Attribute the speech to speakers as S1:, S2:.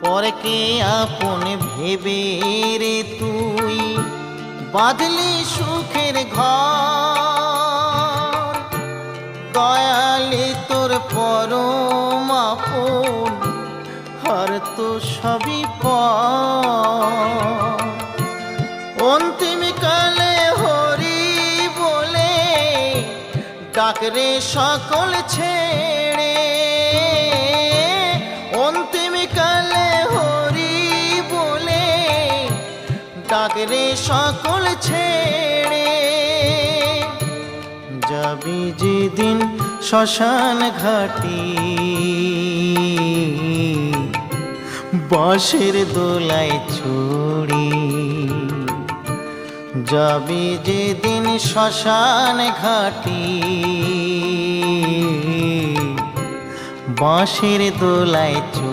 S1: পরকে আপন ভেবে রে তুই বাঁধলি সুখের ঘর। দয়ালি তোর পরম আপন আর তো সবই পর। অন্তিম কালে হরি বলে ডাকরে সকল ছেড়ে। অন্তিম কালে হরি বলে ডাকরে সকল ছেড়ে। যাবি যেদিন শ্মশান ঘাটি বাঁশের দোলায় ছড়ি। যাবি যেদিন শ্মশান ঘাটি বাঁশের দোলায় ছড়ি।